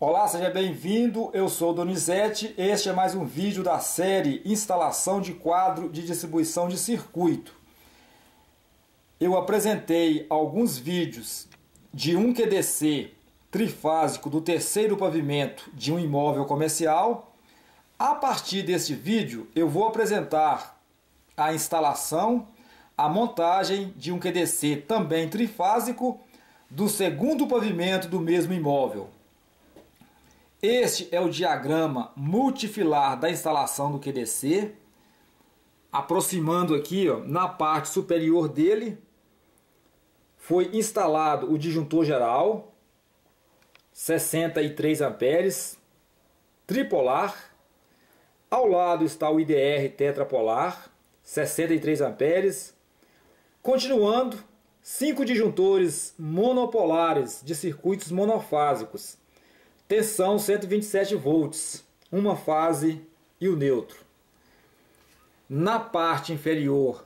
Olá, seja bem-vindo, eu sou o Donizete, este é mais um vídeo da série Instalação de quadro de distribuição de circuito. Eu apresentei alguns vídeos de um QDC trifásico do terceiro pavimento de um imóvel comercial. A partir deste vídeo eu vou apresentar a instalação, a montagem de um QDC também trifásico do segundo pavimento do mesmo imóvel. Este é o diagrama multifilar da instalação do QDC. Aproximando aqui, ó, na parte superior dele, foi instalado o disjuntor geral, 63 amperes, tripolar. Ao lado está o IDR tetrapolar, 63 amperes. Continuando, 5 disjuntores monopolares de circuitos monofásicos. Tensão 127 volts, uma fase e o neutro. Na parte inferior,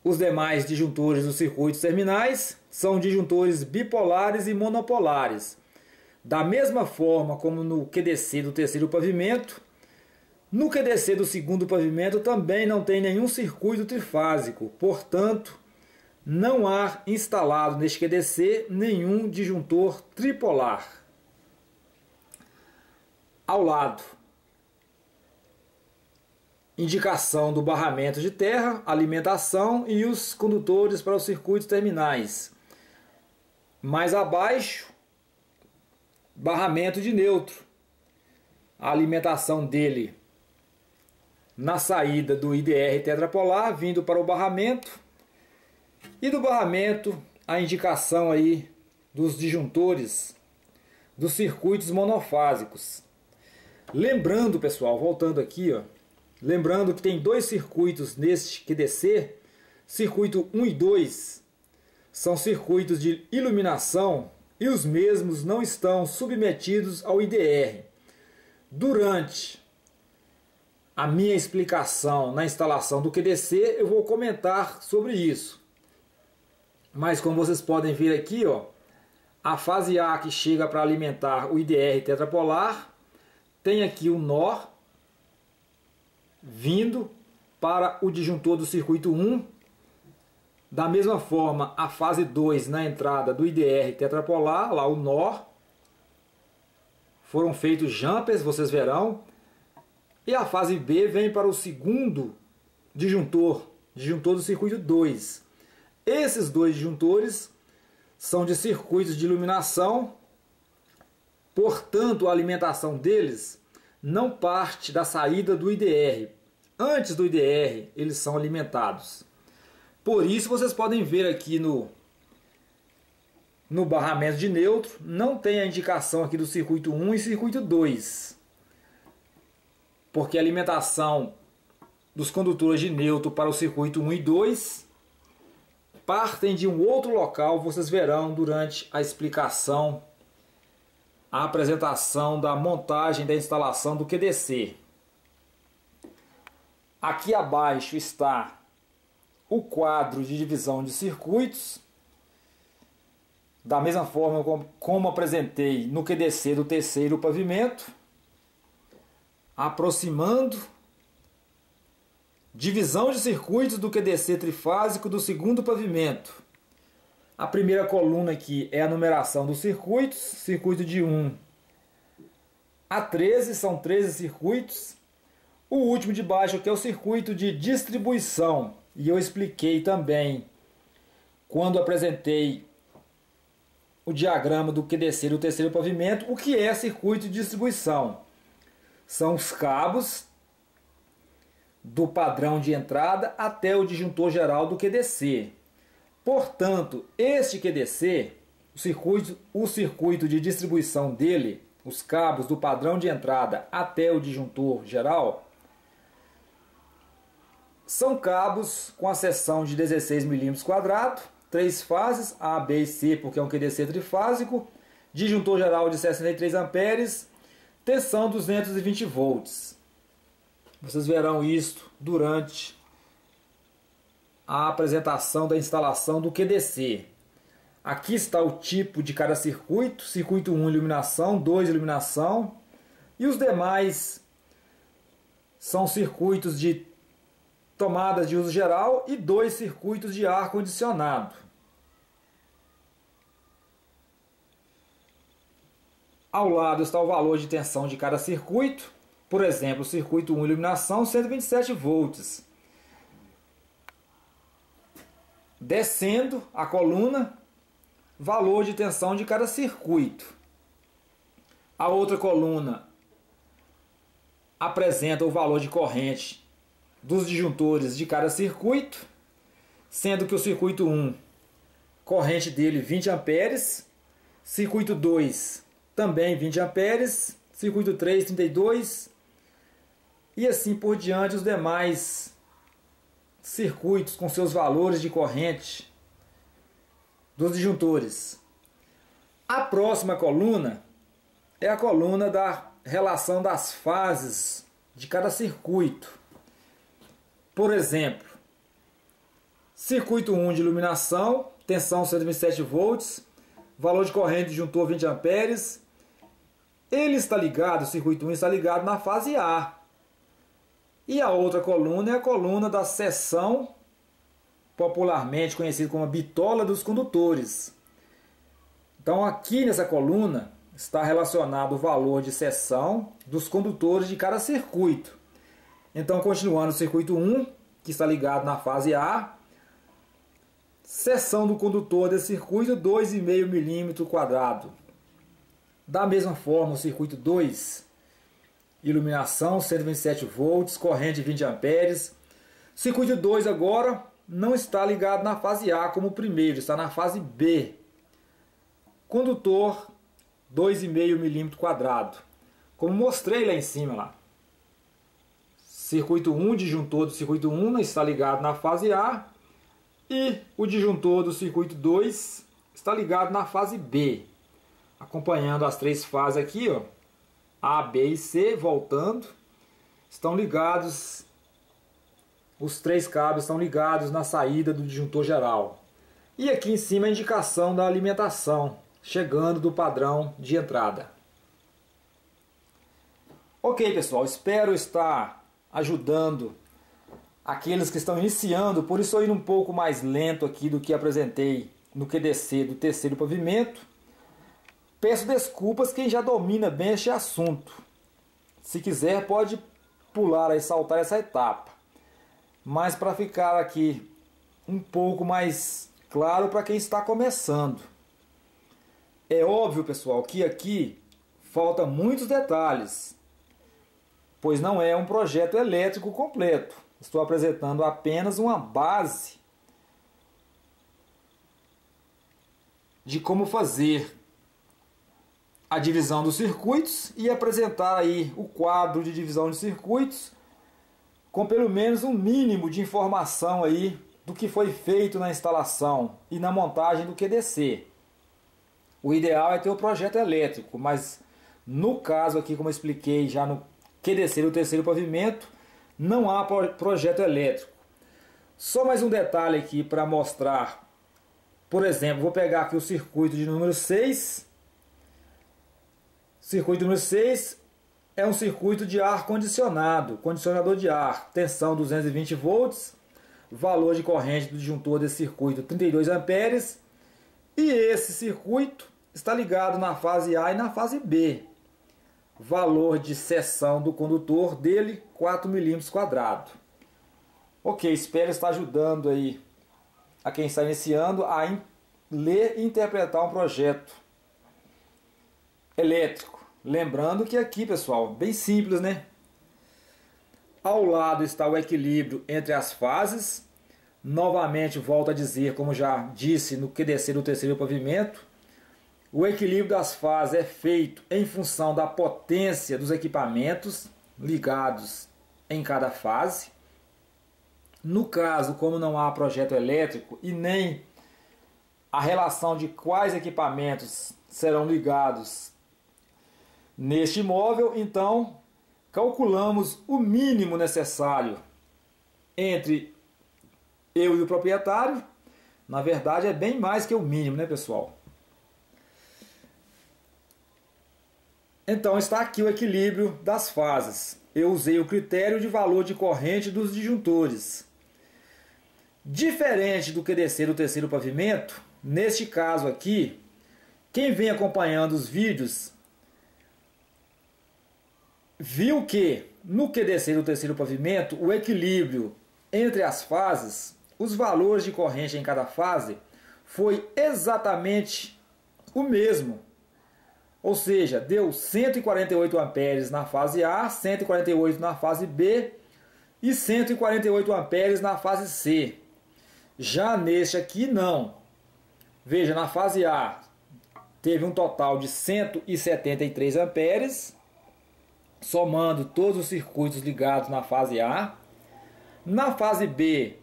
os demais disjuntores dos circuitos terminais são disjuntores bipolares e monopolares. Da mesma forma como no QDC do terceiro pavimento, no QDC do segundo pavimento também não tem nenhum circuito trifásico, portanto, não há instalado neste QDC nenhum disjuntor tripolar. Ao lado, indicação do barramento de terra, alimentação e os condutores para os circuitos terminais. Mais abaixo, barramento de neutro. A alimentação dele na saída do IDR tetrapolar, vindo para o barramento. E do barramento, a indicação aí dos disjuntores dos circuitos monofásicos. Lembrando, pessoal, voltando aqui, ó, lembrando que tem dois circuitos neste QDC, circuito 1 e 2, são circuitos de iluminação e os mesmos não estão submetidos ao IDR. Durante a minha explicação na instalação do QDC, eu vou comentar sobre isso. Mas como vocês podem ver aqui, ó, a fase A que chega para alimentar o IDR tetrapolar, tem aqui o nó vindo para o disjuntor do circuito 1. Da mesma forma, a fase 2 na entrada do IDR tetrapolar, lá o nó. Foram feitos jumpers, vocês verão. E a fase B vem para o segundo disjuntor do circuito 2. Esses dois disjuntores são de circuitos de iluminação, portanto a alimentação deles não parte da saída do IDR. Antes do IDR eles são alimentados. Por isso vocês podem ver aqui no barramento de neutro, não tem a indicação aqui do circuito 1 e circuito 2. Porque a alimentação dos condutores de neutro para o circuito 1 e 2 partem de um outro local, vocês verão durante a explicação, a apresentação da montagem da instalação do QDC. Aqui abaixo está o quadro de divisão de circuitos, da mesma forma como apresentei no QDC do terceiro pavimento, aproximando. Divisão de circuitos do QDC trifásico do segundo pavimento. A primeira coluna aqui é a numeração dos circuitos. Circuito de 1 a 13, são 13 circuitos. O último de baixo aqui é o circuito de distribuição. E eu expliquei também, quando apresentei o diagrama do QDC do terceiro pavimento, o que é circuito de distribuição. São os cabos do padrão de entrada até o disjuntor geral do QDC. Portanto, este QDC, o circuito de distribuição dele, os cabos do padrão de entrada até o disjuntor geral, são cabos com a seção de 16 mm², 3 fases, A, B e C, porque é um QDC trifásico, disjuntor geral de 63 amperes, tensão 220 volts. Vocês verão isto durante a apresentação da instalação do QDC. Aqui está o tipo de cada circuito. Circuito 1, iluminação, 2, iluminação. E os demais são circuitos de tomadas de uso geral e 2 circuitos de ar-condicionado. Ao lado está o valor de tensão de cada circuito. Por exemplo, o circuito 1, iluminação, 127 volts. Descendo a coluna, valor de tensão de cada circuito. A outra coluna apresenta o valor de corrente dos disjuntores de cada circuito, sendo que o circuito 1, corrente dele 20 amperes, circuito 2 também 20 amperes, circuito 3 32 e assim por diante os demais circuitos com seus valores de corrente dos disjuntores. A próxima coluna é a coluna da relação das fases de cada circuito. Por exemplo, circuito 1 de iluminação, tensão 127 volts, valor de corrente disjuntor 20 amperes. Ele está ligado, o circuito 1 está ligado na fase A. E a outra coluna é a coluna da seção, popularmente conhecida como a bitola dos condutores. Então aqui nessa coluna está relacionado o valor de seção dos condutores de cada circuito. Então, continuando, o circuito 1, que está ligado na fase A, seção do condutor desse circuito 2,5 milímetro quadrado. Da mesma forma, o circuito 2, iluminação 127 volts, corrente 20 amperes. Circuito 2 agora não está ligado na fase A como o primeiro, está na fase B. Condutor 2,5 milímetro quadrado, como mostrei lá em cima lá. Circuito 1, disjuntor do circuito 1 está ligado na fase A e o disjuntor do circuito 2 está ligado na fase B. Acompanhando as 3 fases aqui, ó, A, B e C, voltando, estão ligados, os 3 cabos estão ligados na saída do disjuntor geral. E aqui em cima a indicação da alimentação, chegando do padrão de entrada. Ok, pessoal, espero estar ajudando aqueles que estão iniciando, por isso eu ir um pouco mais lento aqui do que apresentei no QDC do terceiro pavimento. Peço desculpas quem já domina bem este assunto. Se quiser pode pular e saltar essa etapa. Mas para ficar aqui um pouco mais claro para quem está começando. É óbvio, pessoal, que aqui falta muitos detalhes, pois não é um projeto elétrico completo. Estou apresentando apenas uma base de como fazer a divisão dos circuitos e apresentar aí o quadro de divisão de circuitos com pelo menos um mínimo de informação aí do que foi feito na instalação e na montagem do QDC. O ideal é ter o projeto elétrico, mas no caso aqui, como eu expliquei já no QDC do terceiro pavimento, não há projeto elétrico. Só mais um detalhe aqui para mostrar. Por exemplo, vou pegar aqui o circuito de número 6. Circuito número 6 é um circuito de ar condicionado, condicionador de ar, tensão 220 volts, valor de corrente do disjuntor desse circuito 32 amperes, e esse circuito está ligado na fase A e na fase B. Valor de seção do condutor dele 4 milímetros quadrados. Ok, espero estar ajudando aí a quem está iniciando a ler e interpretar um projeto elétrico. Lembrando que aqui, pessoal, bem simples, né? Ao lado está o equilíbrio entre as fases. Novamente, volto a dizer, como já disse no QDC do terceiro pavimento, o equilíbrio das fases é feito em função da potência dos equipamentos ligados em cada fase. No caso, como não há projeto elétrico e nem a relação de quais equipamentos serão ligados neste móvel, então calculamos o mínimo necessário entre eu e o proprietário, Na verdade é bem mais que o mínimo, né, pessoal? Então está aqui o equilíbrio das fases. Eu usei o critério de valor de corrente dos disjuntores. Diferente do que descer o terceiro pavimento, neste caso aqui, quem vem acompanhando os vídeos viu que no que descer o terceiro pavimento, o equilíbrio entre as fases, os valores de corrente em cada fase, foi exatamente o mesmo. Ou seja, deu 148 amperes na fase A, 148 na fase B e 148 amperes na fase C. Já neste aqui não. Veja, na fase A teve um total de 173 amperes, somando todos os circuitos ligados na fase A. Na fase B,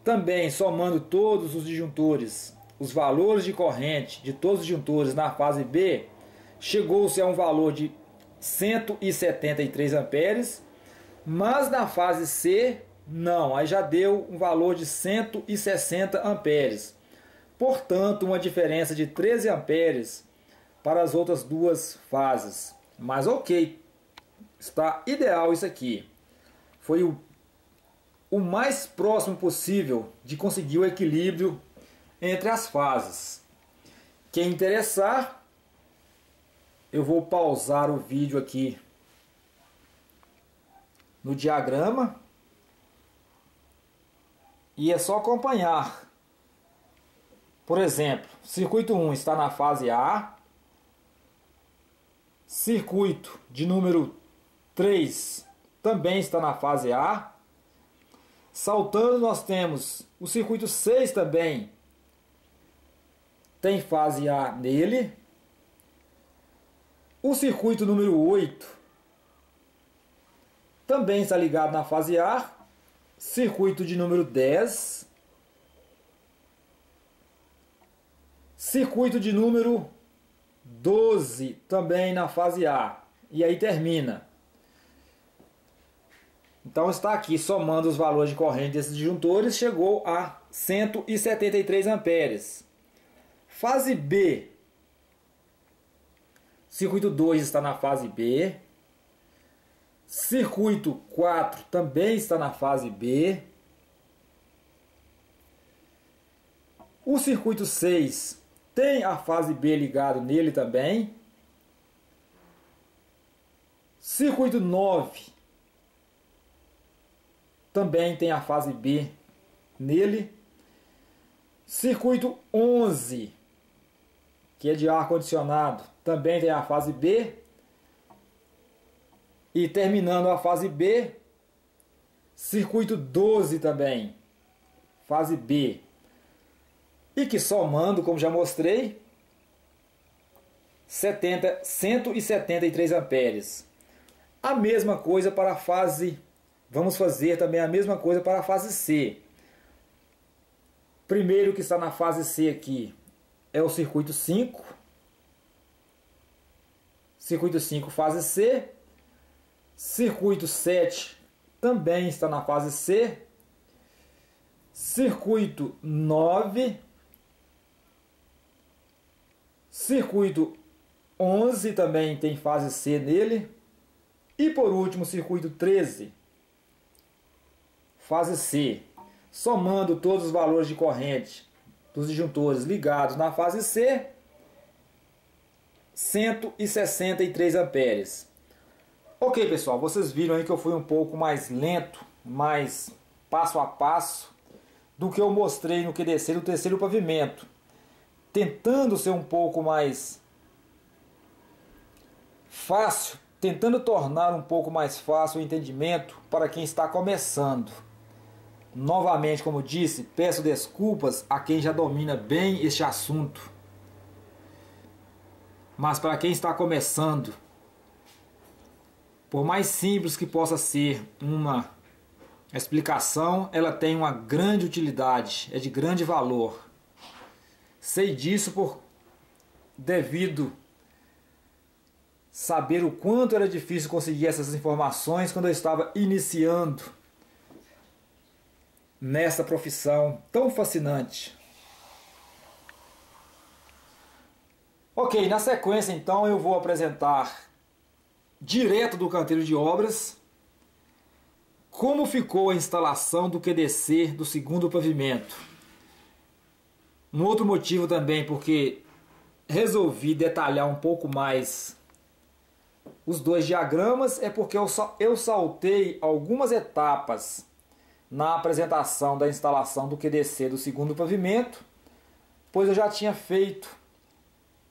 também somando todos os disjuntores, os valores de corrente de todos os disjuntores na fase B, chegou-se a um valor de 173 amperes, mas na fase C, não, aí já deu um valor de 160 amperes. Portanto, uma diferença de 13 amperes para as outras duas fases. Mas ok, está ideal isso aqui. Foi o mais próximo possível de conseguir o equilíbrio entre as fases. Quem interessar, eu vou pausar o vídeo aqui no diagrama e é só acompanhar. Por exemplo, circuito 1 está na fase A, circuito de número 3 também está na fase A. Saltando, nós temos o circuito 6 também tem fase A nele. O circuito número 8 também está ligado na fase A. Circuito de número 10. Circuito de número 12 também na fase A. E aí termina. Então está aqui somando os valores de corrente desses disjuntores, chegou a 173 amperes. Fase B. Circuito 2 está na fase B. Circuito 4 também está na fase B. O circuito 6 tem a fase B ligado nele também. Circuito 9 também tem a fase B nele. Circuito 11, que é de ar-condicionado, também tem a fase B. E terminando a fase B, circuito 12 também, fase B. E que somando, como já mostrei, 173 amperes. A mesma coisa para a fase, vamos fazer também a mesma coisa para a fase C. Primeiro que está na fase C aqui é o circuito 5. Circuito 5, fase C. Circuito 7 também está na fase C. Circuito 9. Circuito 11 também tem fase C nele. E por último, circuito 13, fase C. Somando todos os valores de corrente dos disjuntores ligados na fase C, 163 amperes. Ok, pessoal, vocês viram aí que eu fui um pouco mais lento, mais passo a passo do que eu mostrei no que descer o terceiro pavimento, tentando ser um pouco mais fácil, tentando tornar um pouco mais fácil o entendimento para quem está começando. Novamente, como disse, peço desculpas a quem já domina bem este assunto. Mas para quem está começando, por mais simples que possa ser uma explicação, ela tem uma grande utilidade, é de grande valor. Sei disso devido saber o quanto era difícil conseguir essas informações quando eu estava iniciando nessa profissão tão fascinante. Ok, na sequência então eu vou apresentar direto do canteiro de obras como ficou a instalação do QDC do segundo pavimento. Um outro motivo também porque resolvi detalhar um pouco mais os dois diagramas é porque eu saltei algumas etapas na apresentação da instalação do QDC do segundo pavimento, pois eu já tinha feito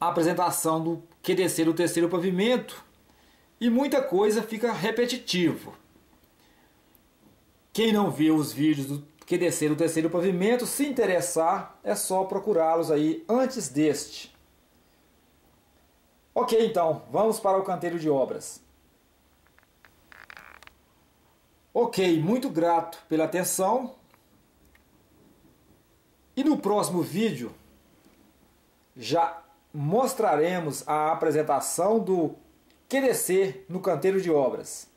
a apresentação do QDC do terceiro pavimento e muita coisa fica repetitivo. Quem não viu os vídeos do QDC do terceiro pavimento, se interessar, é só procurá-los aí antes deste. Ok, então, vamos para o canteiro de obras. Ok, muito grato pela atenção. E no próximo vídeo já mostraremos a apresentação do QDC no canteiro de obras.